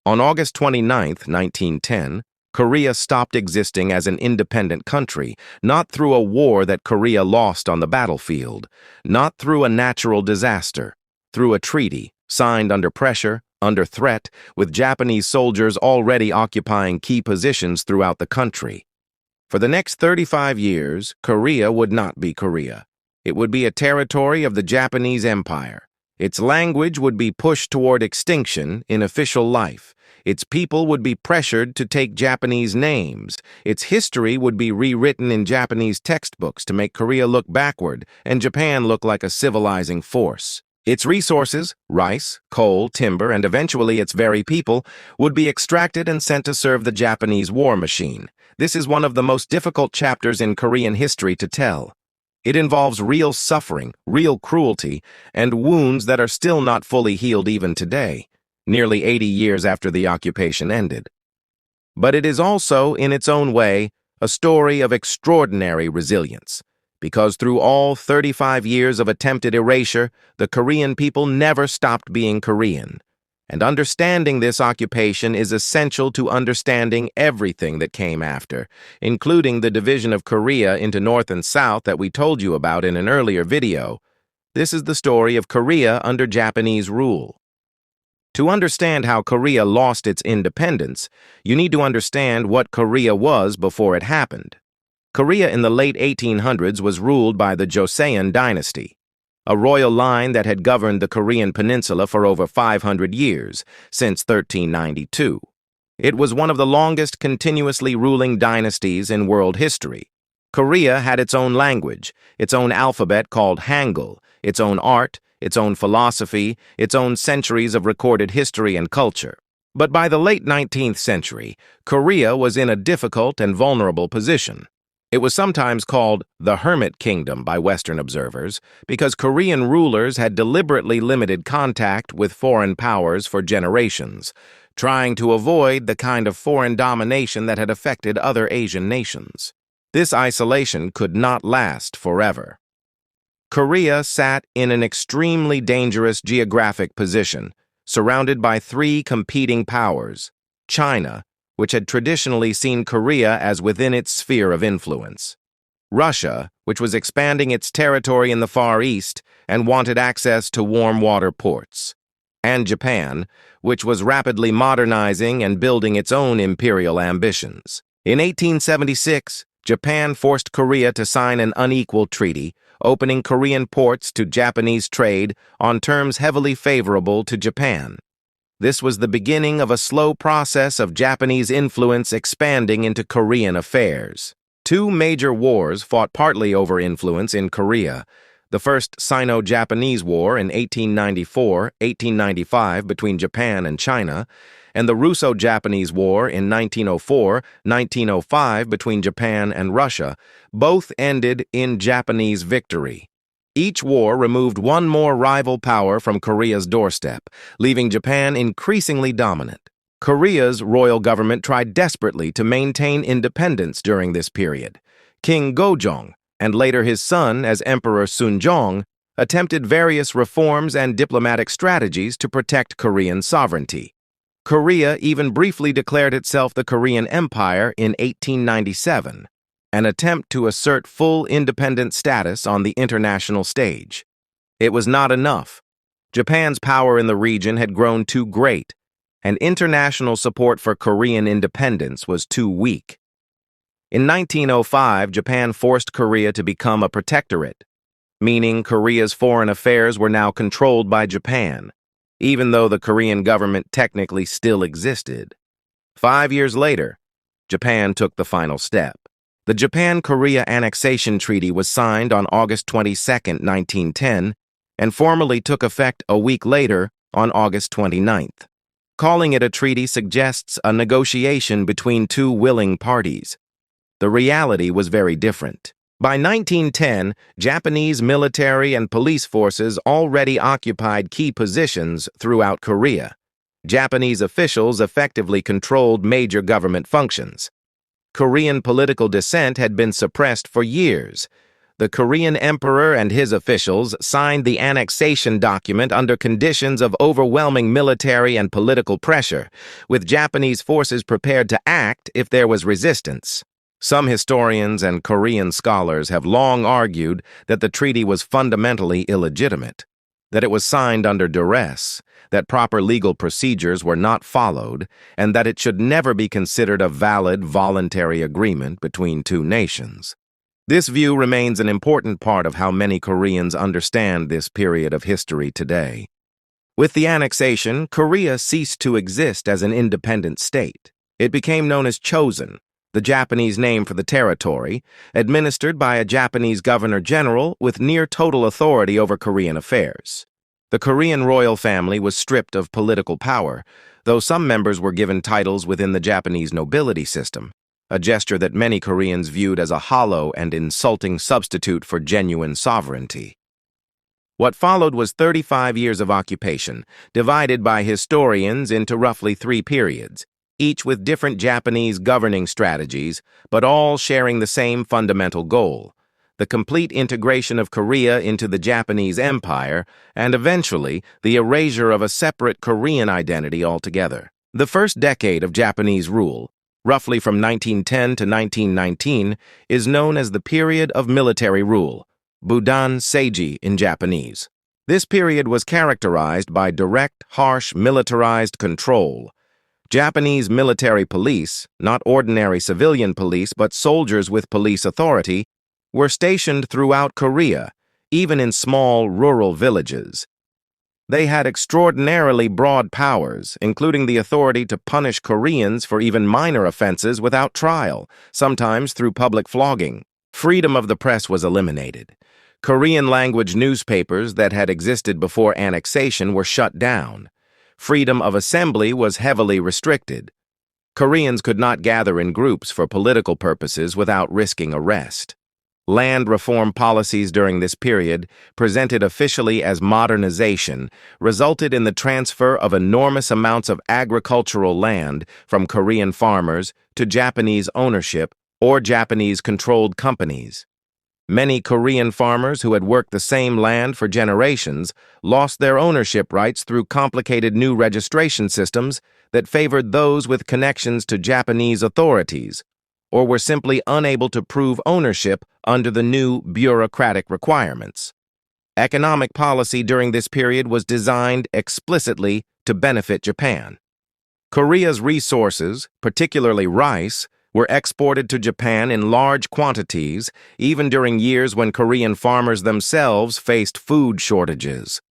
On August 29, 1910, Korea stopped existing as an independent country, not through a war that Korea lost on the battlefield, not through a natural disaster, through a treaty signed under pressure, under threat, with Japanese soldiers already occupying key positions throughout the country. For the next 35 years, Korea would not be Korea. It would be a territory of the Japanese Empire. Its language would be pushed toward extinction in official life. Its people would be pressured to take Japanese names. Its history would be rewritten in Japanese textbooks to make Korea look backward and Japan look like a civilizing force. Its resources, rice, coal, timber, and eventually its very people, would be extracted and sent to serve the Japanese war machine. This is one of the most difficult chapters in Korean history to tell. It involves real suffering, real cruelty, and wounds that are still not fully healed even today, nearly 80 years after the occupation ended. But it is also, in its own way, a story of extraordinary resilience, because through all 35 years of attempted erasure, the Korean people never stopped being Korean. And understanding this occupation is essential to understanding everything that came after, including the division of Korea into North and South that we told you about in an earlier video. This is the story of Korea under Japanese rule. To understand how Korea lost its independence, you need to understand what Korea was before it happened. Korea in the late 1800s was ruled by the Joseon dynasty, a royal line that had governed the Korean peninsula for over 500 years, since 1392. It was one of the longest continuously ruling dynasties in world history. Korea had its own language, its own alphabet called Hangul, its own art, its own philosophy, its own centuries of recorded history and culture. But by the late 19th century, Korea was in a difficult and vulnerable position. It was sometimes called the Hermit Kingdom by Western observers because Korean rulers had deliberately limited contact with foreign powers for generations, trying to avoid the kind of foreign domination that had affected other Asian nations. This isolation could not last forever. Korea sat in an extremely dangerous geographic position, surrounded by three competing powers: China, which had traditionally seen Korea as within its sphere of influence; Russia, which was expanding its territory in the Far East and wanted access to warm water ports; and Japan, which was rapidly modernizing and building its own imperial ambitions. In 1876, Japan forced Korea to sign an unequal treaty, opening Korean ports to Japanese trade on terms heavily favorable to Japan. This was the beginning of a slow process of Japanese influence expanding into Korean affairs. Two major wars fought partly over influence in Korea: the First Sino-Japanese War in 1894-1895 between Japan and China, and the Russo-Japanese War in 1904-1905 between Japan and Russia. Both ended in Japanese victory. Each war removed one more rival power from Korea's doorstep, leaving Japan increasingly dominant. Korea's royal government tried desperately to maintain independence during this period. King Gojong, and later his son as Emperor Sunjong, attempted various reforms and diplomatic strategies to protect Korean sovereignty. Korea even briefly declared itself the Korean Empire in 1897. An attempt to assert full independent status on the international stage. It was not enough. Japan's power in the region had grown too great, and international support for Korean independence was too weak. In 1905, Japan forced Korea to become a protectorate, meaning Korea's foreign affairs were now controlled by Japan, even though the Korean government technically still existed. 5 years later, Japan took the final step. The Japan-Korea Annexation Treaty was signed on August 22, 1910, and formally took effect a week later on August 29th. Calling it a treaty suggests a negotiation between two willing parties. The reality was very different. By 1910, Japanese military and police forces already occupied key positions throughout Korea. Japanese officials effectively controlled major government functions. Korean political dissent had been suppressed for years. the Korean emperor and his officials signed the annexation document under conditions of overwhelming military and political pressure, with Japanese forces prepared to act if there was resistance. Some historians and Korean scholars have long argued that the treaty was fundamentally illegitimate, that it was signed under duress, that proper legal procedures were not followed, and that it should never be considered a valid voluntary agreement between two nations. This view remains an important part of how many Koreans understand this period of history today. With the annexation, Korea ceased to exist as an independent state. It became known as Chosun, the Japanese name for the territory, administered by a Japanese governor-general with near-total authority over Korean affairs. The Korean royal family was stripped of political power, though some members were given titles within the Japanese nobility system, a gesture that many Koreans viewed as a hollow and insulting substitute for genuine sovereignty. What followed was 35 years of occupation, divided by historians into roughly 3 periods, each with different Japanese governing strategies, but all sharing the same fundamental goal: the complete integration of Korea into the Japanese Empire, and eventually the erasure of a separate Korean identity altogether. The first decade of Japanese rule, roughly from 1910 to 1919, is known as the period of military rule, Budan Seiji in Japanese. This period was characterized by direct, harsh, militarized control. Japanese military police, not ordinary civilian police but soldiers with police authority, were stationed throughout Korea, even in small rural villages. They had extraordinarily broad powers, including the authority to punish Koreans for even minor offenses without trial, sometimes through public flogging. Freedom of the press was eliminated. Korean-language newspapers that had existed before annexation were shut down. Freedom of assembly was heavily restricted. Koreans could not gather in groups for political purposes without risking arrest. Land reform policies during this period, presented officially as modernization, resulted in the transfer of enormous amounts of agricultural land from Korean farmers to Japanese ownership or Japanese-controlled companies. Many Korean farmers who had worked the same land for generations lost their ownership rights through complicated new registration systems that favored those with connections to Japanese authorities, or were simply unable to prove ownership under the new bureaucratic requirements. Economic policy during this period was designed explicitly to benefit Japan. Korea's resources, particularly rice, were exported to Japan in large quantities, even during years when Korean farmers themselves faced food shortages.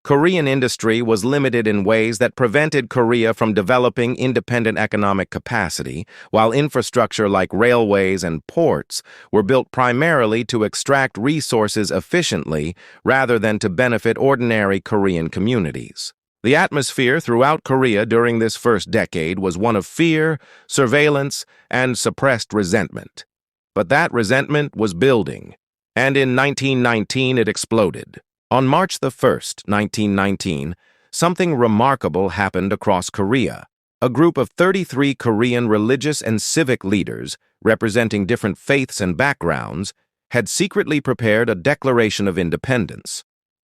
Korean industry was limited in ways that prevented Korea from developing independent economic capacity, while infrastructure like railways and ports were built primarily to extract resources efficiently rather than to benefit ordinary Korean communities. The atmosphere throughout Korea during this first decade was one of fear, surveillance, and suppressed resentment. But that resentment was building, and in 1919 it exploded. On March 1st, 1919, something remarkable happened across Korea. A group of 33 Korean religious and civic leaders, representing different faiths and backgrounds, had secretly prepared a declaration of independence.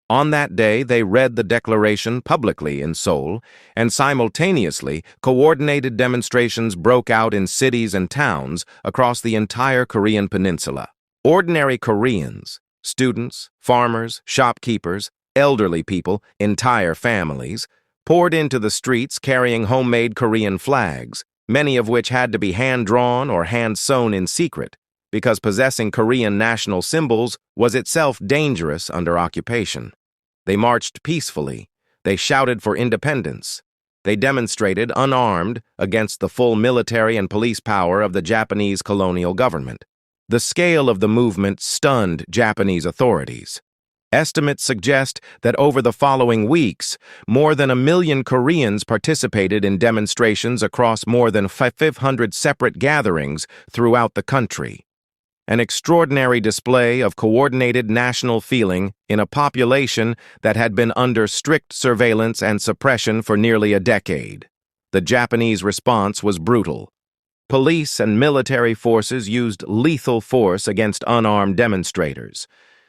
On that day, they read the declaration publicly in Seoul, and simultaneously, coordinated demonstrations broke out in cities and towns across the entire Korean peninsula. Ordinary Koreans, students, farmers, shopkeepers, elderly people, entire families, poured into the streets carrying homemade Korean flags, many of which had to be hand-drawn or hand-sewn in secret, because possessing Korean national symbols was itself dangerous under occupation. They marched peacefully. They shouted for independence. They demonstrated unarmed against the full military and police power of the Japanese colonial government. The scale of the movement stunned Japanese authorities. Estimates suggest that over the following weeks, more than 1 million Koreans participated in demonstrations across more than 500 separate gatherings throughout the country. An extraordinary display of coordinated national feeling in a population that had been under strict surveillance and suppression for nearly a decade. The Japanese response was brutal. Police and military forces used lethal force against unarmed demonstrators.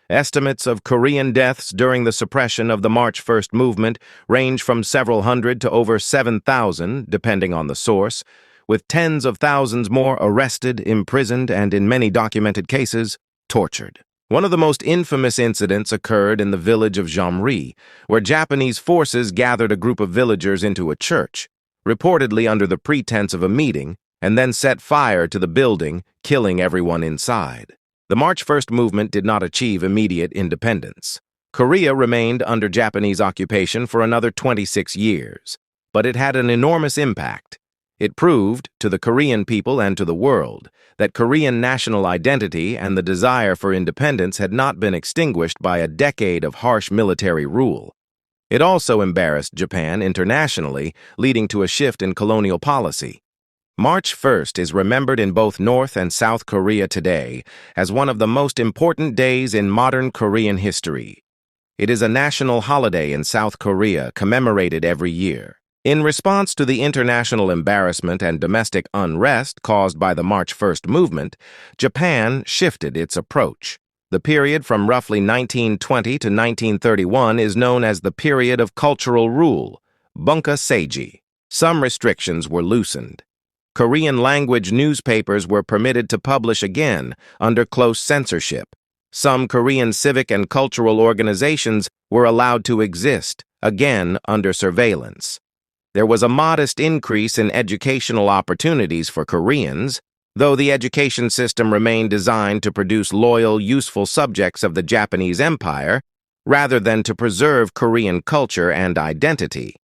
Estimates of Korean deaths during the suppression of the March 1st movement range from several hundred to over 7,000, depending on the source, with tens of thousands more arrested, imprisoned, and in many documented cases, tortured. One of the most infamous incidents occurred in the village of Jeomri, where Japanese forces gathered a group of villagers into a church, reportedly under the pretense of a meeting, and then set fire to the building, killing everyone inside. The March 1st movement did not achieve immediate independence. Korea remained under Japanese occupation for another 26 years, but it had an enormous impact. It proved, to the Korean people and to the world, that Korean national identity and the desire for independence had not been extinguished by a decade of harsh military rule. It also embarrassed Japan internationally, leading to a shift in colonial policy. March 1st is remembered in both North and South Korea today as one of the most important days in modern Korean history. It is a national holiday in South Korea commemorated every year. In response to the international embarrassment and domestic unrest caused by the March 1st movement, Japan shifted its approach. The period from roughly 1920 to 1931 is known as the period of cultural rule, Bunka Seiji. Some restrictions were loosened. Korean-language newspapers were permitted to publish again under close censorship. Some Korean civic and cultural organizations were allowed to exist, again under surveillance. There was a modest increase in educational opportunities for Koreans, though the education system remained designed to produce loyal, useful subjects of the Japanese Empire, rather than to preserve Korean culture and identity.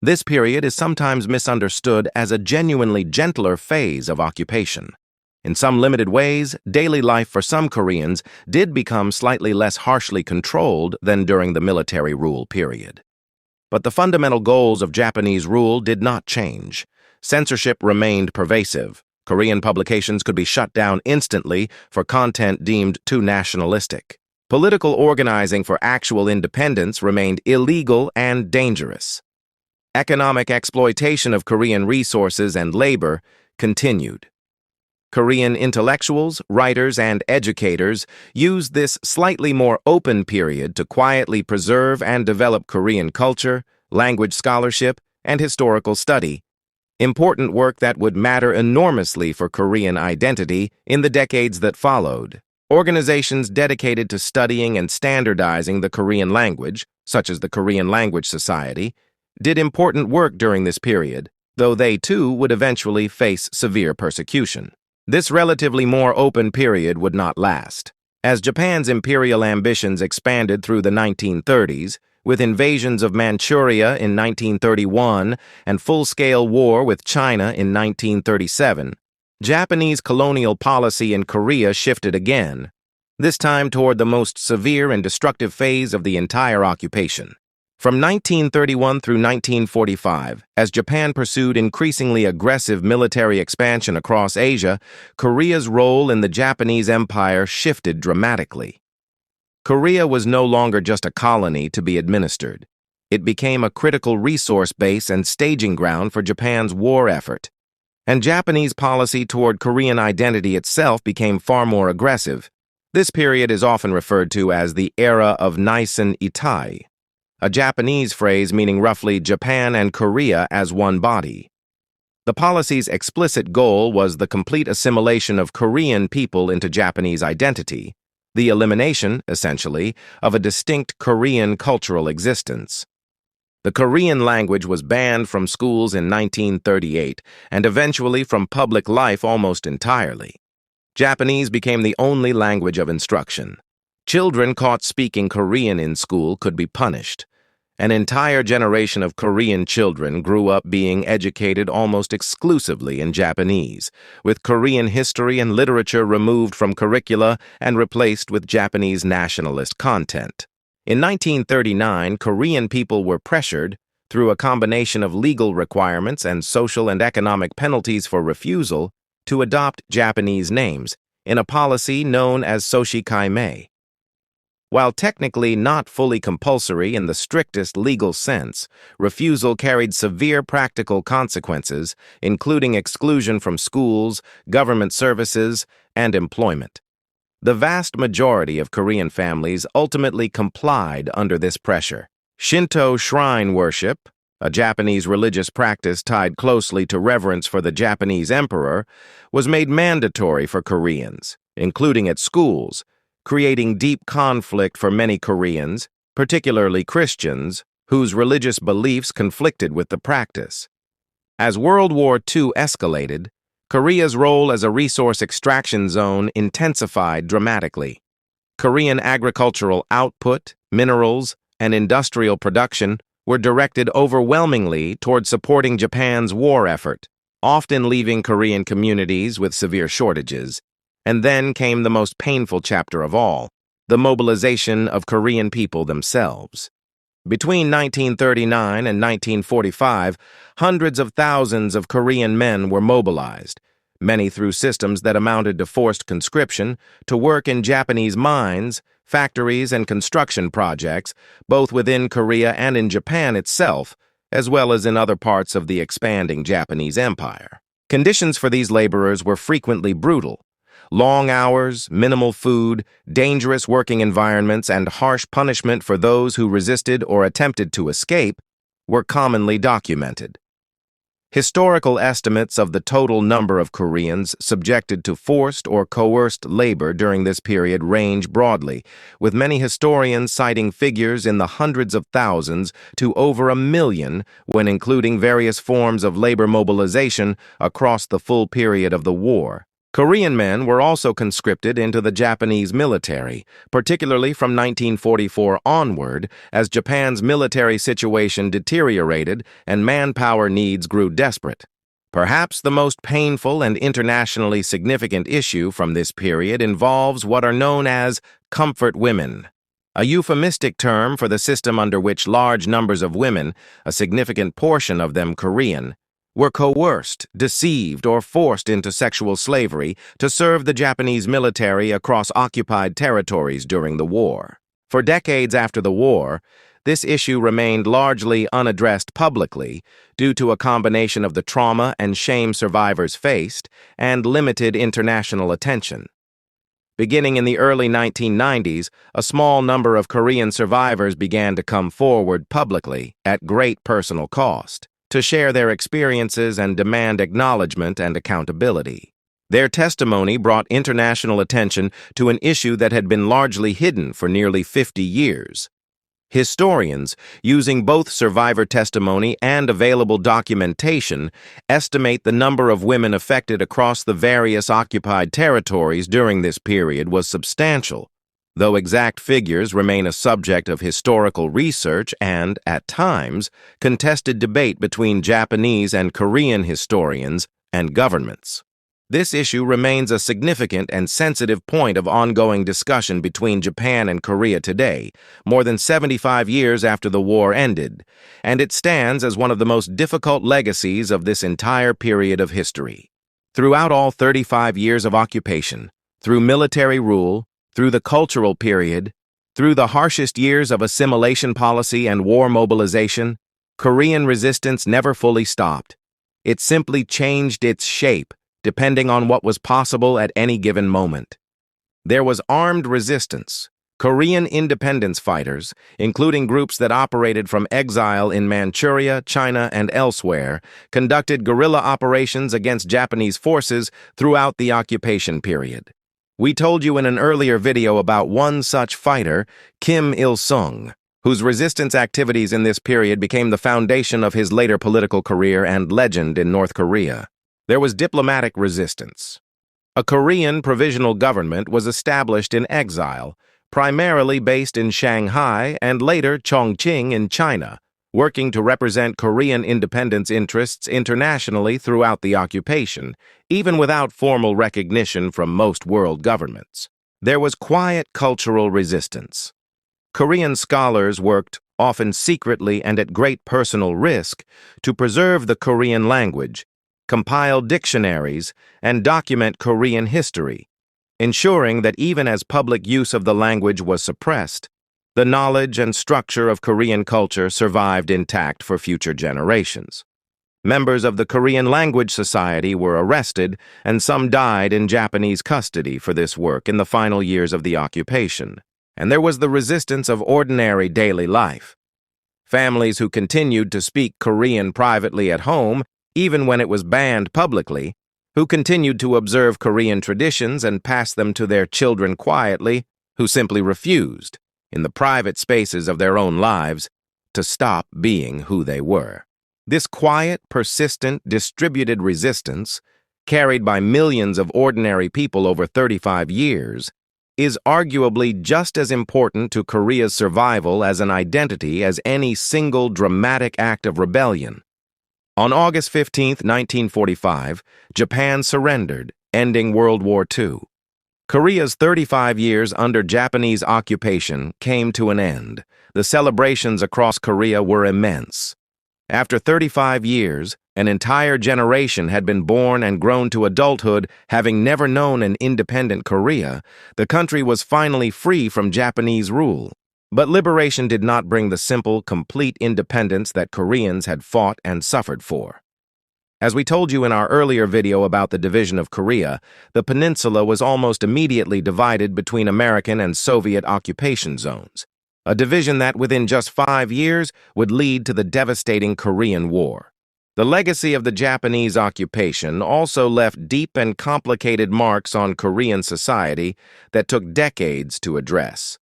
This period is sometimes misunderstood as a genuinely gentler phase of occupation. In some limited ways, daily life for some Koreans did become slightly less harshly controlled than during the military rule period. But the fundamental goals of Japanese rule did not change. Censorship remained pervasive. Korean publications could be shut down instantly for content deemed too nationalistic. Political organizing for actual independence remained illegal and dangerous. Economic exploitation of Korean resources and labor continued. Korean intellectuals, writers, and educators used this slightly more open period to quietly preserve and develop Korean culture, language scholarship, and historical study, important work that would matter enormously for Korean identity in the decades that followed. Organizations dedicated to studying and standardizing the Korean language, such as the Korean Language Society, did important work during this period, though they too would eventually face severe persecution. This relatively more open period would not last. As Japan's imperial ambitions expanded through the 1930s, with invasions of Manchuria in 1931 and full-scale war with China in 1937, Japanese colonial policy in Korea shifted again, this time toward the most severe and destructive phase of the entire occupation. From 1931 through 1945, as Japan pursued increasingly aggressive military expansion across Asia, Korea's role in the Japanese Empire shifted dramatically. Korea was no longer just a colony to be administered. It became a critical resource base and staging ground for Japan's war effort. And Japanese policy toward Korean identity itself became far more aggressive. This period is often referred to as the era of Naisen Itai, a Japanese phrase meaning roughly Japan and Korea as one body. The policy's explicit goal was the complete assimilation of Korean people into Japanese identity, the elimination, essentially, of a distinct Korean cultural existence. The Korean language was banned from schools in 1938 and eventually from public life almost entirely. Japanese became the only language of instruction. Children caught speaking Korean in school could be punished. An entire generation of Korean children grew up being educated almost exclusively in Japanese, with Korean history and literature removed from curricula and replaced with Japanese nationalist content. In 1939, Korean people were pressured, through a combination of legal requirements and social and economic penalties for refusal, to adopt Japanese names in a policy known as Soshi Kaimei. While technically not fully compulsory in the strictest legal sense, refusal carried severe practical consequences, including exclusion from schools, government services, and employment. The vast majority of Korean families ultimately complied under this pressure. Shinto shrine worship, a Japanese religious practice tied closely to reverence for the Japanese emperor, was made mandatory for Koreans, including at schools, creating deep conflict for many Koreans, particularly Christians, whose religious beliefs conflicted with the practice. As World War II escalated, Korea's role as a resource extraction zone intensified dramatically. Korean agricultural output, minerals, and industrial production were directed overwhelmingly toward supporting Japan's war effort, often leaving Korean communities with severe shortages. And then came the most painful chapter of all, the mobilization of Korean people themselves. Between 1939 and 1945, hundreds of thousands of Korean men were mobilized, many through systems that amounted to forced conscription, to work in Japanese mines, factories, and construction projects, both within Korea and in Japan itself, as well as in other parts of the expanding Japanese Empire. Conditions for these laborers were frequently brutal. Long hours, minimal food, dangerous working environments, and harsh punishment for those who resisted or attempted to escape were commonly documented. Historical estimates of the total number of Koreans subjected to forced or coerced labor during this period range broadly, with many historians citing figures in the hundreds of thousands to over 1 million when including various forms of labor mobilization across the full period of the war. Korean men were also conscripted into the Japanese military, particularly from 1944 onward, as Japan's military situation deteriorated and manpower needs grew desperate. Perhaps the most painful and internationally significant issue from this period involves what are known as comfort women, a euphemistic term for the system under which large numbers of women, a significant portion of them Korean, were coerced, deceived, or forced into sexual slavery to serve the Japanese military across occupied territories during the war. For decades after the war, this issue remained largely unaddressed publicly due to a combination of the trauma and shame survivors faced and limited international attention. Beginning in the early 1990s, a small number of Korean survivors began to come forward publicly at great personal cost to share their experiences and demand acknowledgement and accountability. Their testimony brought international attention to an issue that had been largely hidden for nearly 50 years. Historians, using both survivor testimony and available documentation, estimate the number of women affected across the various occupied territories during this period was substantial, though exact figures remain a subject of historical research and, at times, contested debate between Japanese and Korean historians and governments. This issue remains a significant and sensitive point of ongoing discussion between Japan and Korea today, more than 75 years after the war ended, and it stands as one of the most difficult legacies of this entire period of history. Throughout all 35 years of occupation, through military rule, through the cultural period, through the harshest years of assimilation policy and war mobilization, Korean resistance never fully stopped. It simply changed its shape, depending on what was possible at any given moment. There was armed resistance. Korean independence fighters, including groups that operated from exile in Manchuria, China, and elsewhere, conducted guerrilla operations against Japanese forces throughout the occupation period. We told you in an earlier video about one such fighter, Kim Il-sung, whose resistance activities in this period became the foundation of his later political career and legend in North Korea. There was diplomatic resistance. A Korean provisional government was established in exile, primarily based in Shanghai and later Chongqing in China, working to represent Korean independence interests internationally throughout the occupation, even without formal recognition from most world governments. There was quiet cultural resistance. Korean scholars worked, often secretly and at great personal risk, to preserve the Korean language, compile dictionaries, and document Korean history. ensuring that even as public use of the language was suppressed, the knowledge and structure of Korean culture survived intact for future generations. Members of the Korean Language Society were arrested, and some died in Japanese custody for this work in the final years of the occupation. And there was the resistance of ordinary daily life. Families who continued to speak Korean privately at home, even when it was banned publicly, who continued to observe Korean traditions and pass them to their children quietly, who simply refused, in the private spaces of their own lives, to stop being who they were. This quiet, persistent, distributed resistance, carried by millions of ordinary people over 35 years, is arguably just as important to Korea's survival as an identity as any single dramatic act of rebellion. On August 15, 1945, Japan surrendered, ending World War II. Korea's 35 years under Japanese occupation came to an end. The celebrations across Korea were immense. After 35 years, an entire generation had been born and grown to adulthood, having never known an independent Korea. The country was finally free from Japanese rule. But liberation did not bring the simple, complete independence that Koreans had fought and suffered for. As we told you in our earlier video about the division of Korea, the peninsula was almost immediately divided between American and Soviet occupation zones, a division that within just 5 years would lead to the devastating Korean War. The legacy of the Japanese occupation also left deep and complicated marks on Korean society that took decades to address.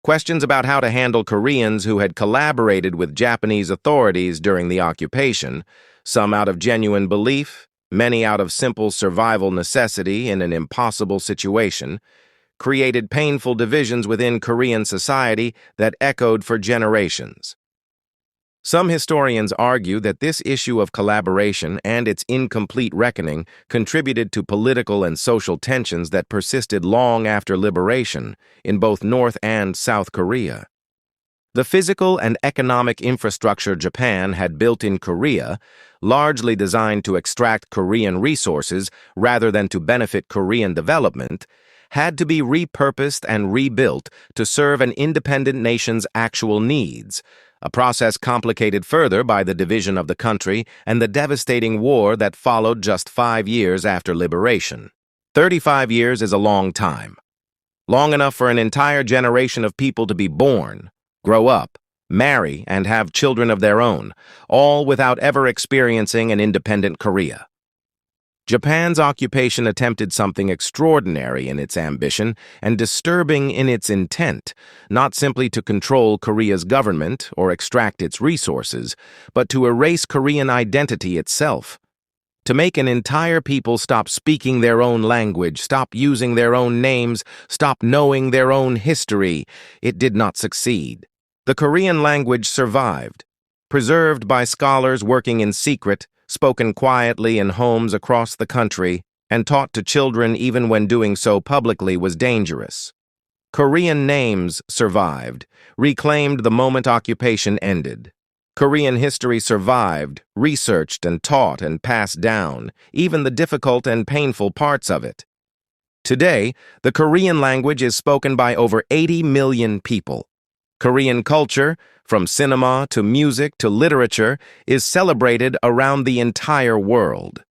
Questions about how to handle Koreans who had collaborated with Japanese authorities during the occupation, some out of genuine belief, many out of simple survival necessity in an impossible situation, created painful divisions within Korean society that echoed for generations. Some historians argue that this issue of collaboration and its incomplete reckoning contributed to political and social tensions that persisted long after liberation in both North and South Korea. The physical and economic infrastructure Japan had built in Korea, largely designed to extract Korean resources rather than to benefit Korean development, had to be repurposed and rebuilt to serve an independent nation's actual needs, a process complicated further by the division of the country and the devastating war that followed just 5 years after liberation. 35 years is a long time. Long enough for an entire generation of people to be born, grow up, marry, and have children of their own, all without ever experiencing an independent Korea. Japan's occupation attempted something extraordinary in its ambition and disturbing in its intent, not simply to control Korea's government or extract its resources, but to erase Korean identity itself. To make an entire people stop speaking their own language, stop using their own names, stop knowing their own history, it did not succeed. The Korean language survived, preserved by scholars working in secret, spoken quietly in homes across the country, and taught to children even when doing so publicly was dangerous. Korean names survived, reclaimed the moment occupation ended. Korean history survived, researched and taught and passed down, even the difficult and painful parts of it. Today, the Korean language is spoken by over 80 million people. Korean culture, from cinema to music to literature, is celebrated around the entire world.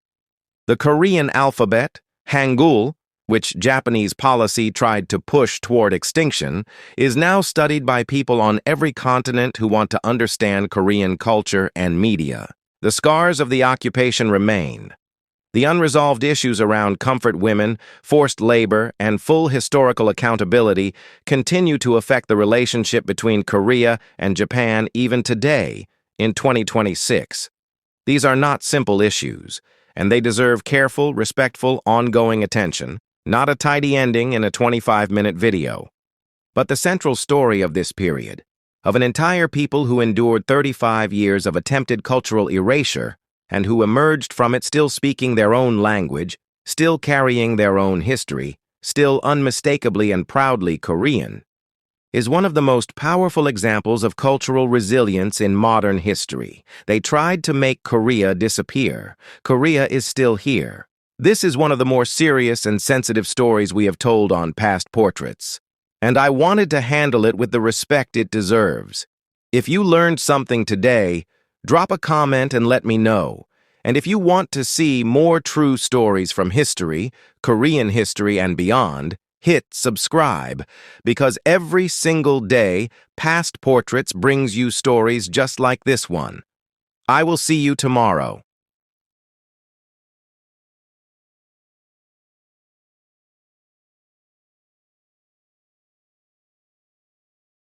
The Korean alphabet, Hangul, which Japanese policy tried to push toward extinction, is now studied by people on every continent who want to understand Korean culture and media. The scars of the occupation remain. The unresolved issues around comfort women, forced labor, and full historical accountability continue to affect the relationship between Korea and Japan even today, in 2026. These are not simple issues, and they deserve careful, respectful, ongoing attention, not a tidy ending in a 25-minute video. But the central story of this period, of an entire people who endured 35 years of attempted cultural erasure, and who emerged from it still speaking their own language, still carrying their own history, still unmistakably and proudly Korean, is one of the most powerful examples of cultural resilience in modern history. They tried to make Korea disappear. Korea is still here. This is one of the more serious and sensitive stories we have told on Past Portraits, and I wanted to handle it with the respect it deserves. If you learned something today, drop a comment and let me know. And if you want to see more true stories from history, Korean history, and beyond, hit subscribe, because every single day, Past Portraits brings you stories just like this one. I will see you tomorrow.